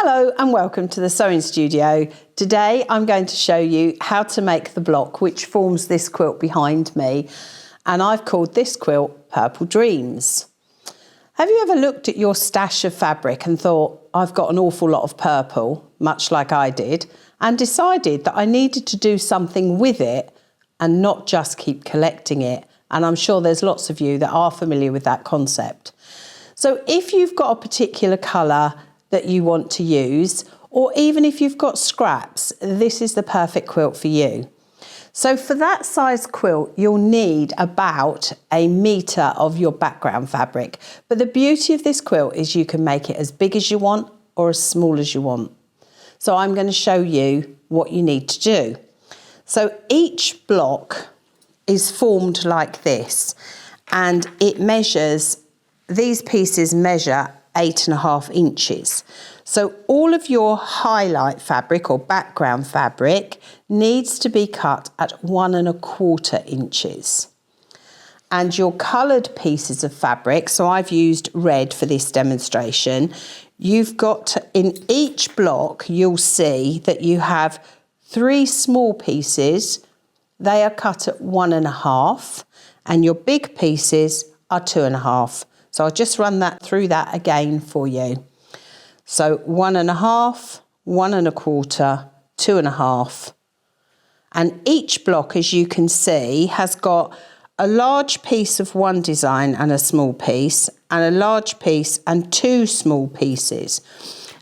Hello and welcome to the sewing studio. Today I'm going to show you how to make the block which forms this quilt behind me, and I've called this quilt Purple Dreams. Have you ever looked at your stash of fabric and thought, I've got an awful lot of purple, much like I did, and decided that I needed to do something with it and not just keep collecting it? And I'm sure there's lots of you that are familiar with that concept. So if you've got a particular colour that you want to use, or even if you've got scraps, this is the perfect quilt for you. So for that size quilt, you'll need about 1 metre of your background fabric. But the beauty of this quilt is you can make it as big as you want or as small as you want. So I'm going to show you what you need to do. So each block is formed like this, and it measures, these pieces measure 8.5 inches. So all of your highlight fabric or background fabric needs to be cut at 1.25 inches. And your coloured pieces of fabric, so I've used red for this demonstration, you've got to, in each block you'll see that you have 3 small pieces, they are cut at 1.5, and your big pieces are 2.5. So I'll just run that through that again for you. So 1.5, 1.25, 2.5. And each block, as you can see, has got a large piece of one design and a small piece, and a large piece and 2 small pieces.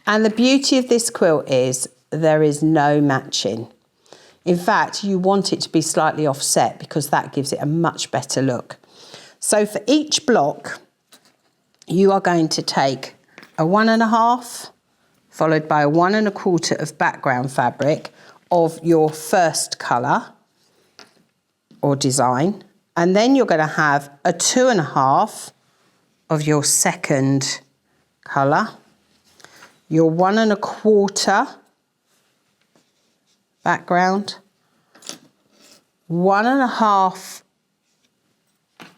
And the beauty of this quilt is there is no matching. In fact, you want it to be slightly offset because that gives it a much better look. So for each block, you are going to take a 1.5 followed by a 1.25 of background fabric of your first colour or design, and then you're going to have a 2.5 of your second colour, your 1.25 background, 1.5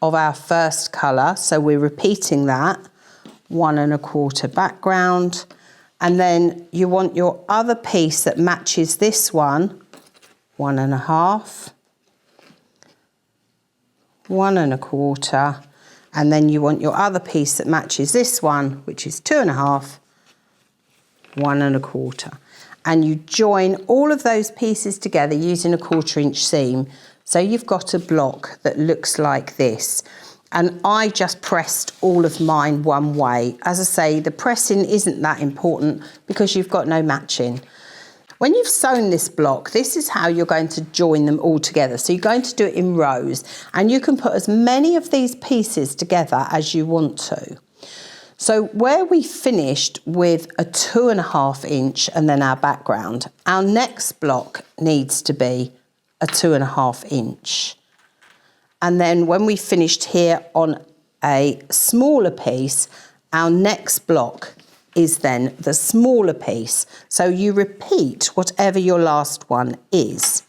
of our first colour, so we're repeating that, 1.25 background, and then you want your other piece that matches this one, 1.5, 1.25, and then you want your other piece that matches this one, which is 2.5, 1.25. And you join all of those pieces together using a 1/4 inch seam. So you've got a block that looks like this. And I just pressed all of mine one way. As I say, the pressing isn't that important because you've got no matching. When you've sewn this block, this is how you're going to join them all together. So you're going to do it in rows, and you can put as many of these pieces together as you want to. So where we finished with a 2.5 inch and then our background, our next block needs to be a 2.5 inch. And then when we finished here on a smaller piece, our next block is then the smaller piece. So you repeat whatever your last one is.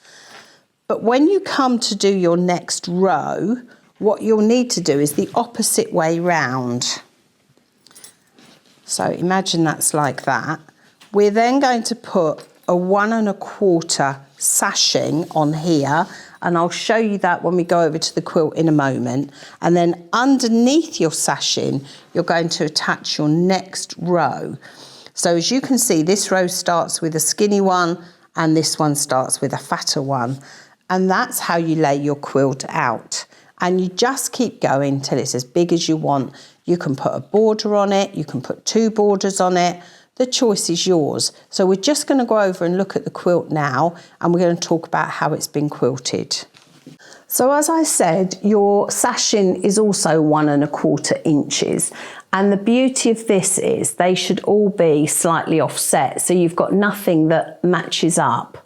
But when you come to do your next row, what you'll need to do is the opposite way round. So imagine that's like that. We're then going to put a 1.25 sashing on here, and I'll show you that when we go over to the quilt in a moment. And then underneath your sashing, you're going to attach your next row. So as you can see, this row starts with a skinny one and this one starts with a fatter one. And that's how you lay your quilt out. And you just keep going till it's as big as you want. You can put a border on it, you can put 2 borders on it. The choice is yours. So we're just going to go over and look at the quilt now, and we're going to talk about how it's been quilted. So as I said, your sashing is also 1.25 inches. And the beauty of this is they should all be slightly offset. So you've got nothing that matches up.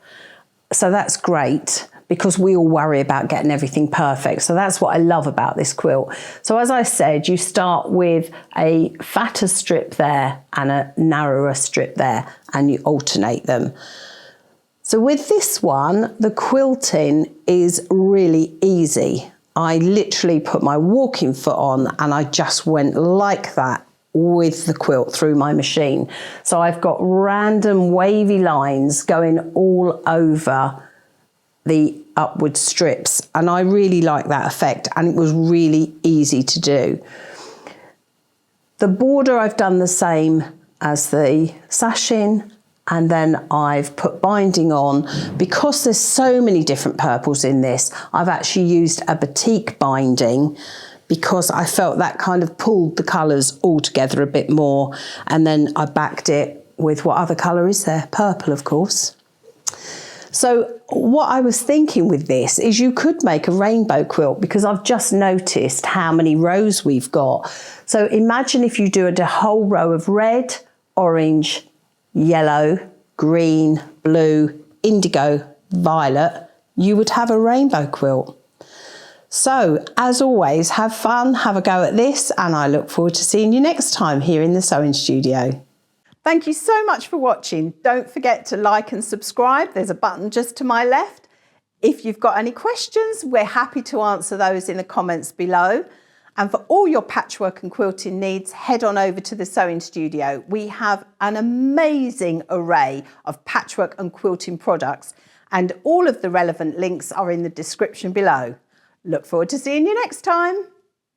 So that's great, because we all worry about getting everything perfect. So that's what I love about this quilt. So as I said, you start with a fatter strip there and a narrower strip there, and you alternate them. So with this one, the quilting is really easy. I literally put my walking foot on and I just went like that with the quilt through my machine. So I've got random wavy lines going all over the upward strips, and I really like that effect, and it was really easy to do. The border I've done the same as the sashing, and then I've put binding on. Because there's so many different purples in this, I've actually used a batik binding because I felt that kind of pulled the colours all together a bit more, and then I backed it with what other colour is there? Purple, of course. So what I was thinking with this is you could make a rainbow quilt, because I've just noticed how many rows we've got. So imagine if you do a whole row of red, orange, yellow, green, blue, indigo, violet, you would have a rainbow quilt. So as always, have fun, have a go at this, and I look forward to seeing you next time here in the sewing studio. Thank you so much for watching. Don't forget to like and subscribe. There's a button just to my left. If you've got any questions, we're happy to answer those in the comments below. And for all your patchwork and quilting needs, head on over to the sewing studio. We have an amazing array of patchwork and quilting products, and all of the relevant links are in the description below. Look forward to seeing you next time.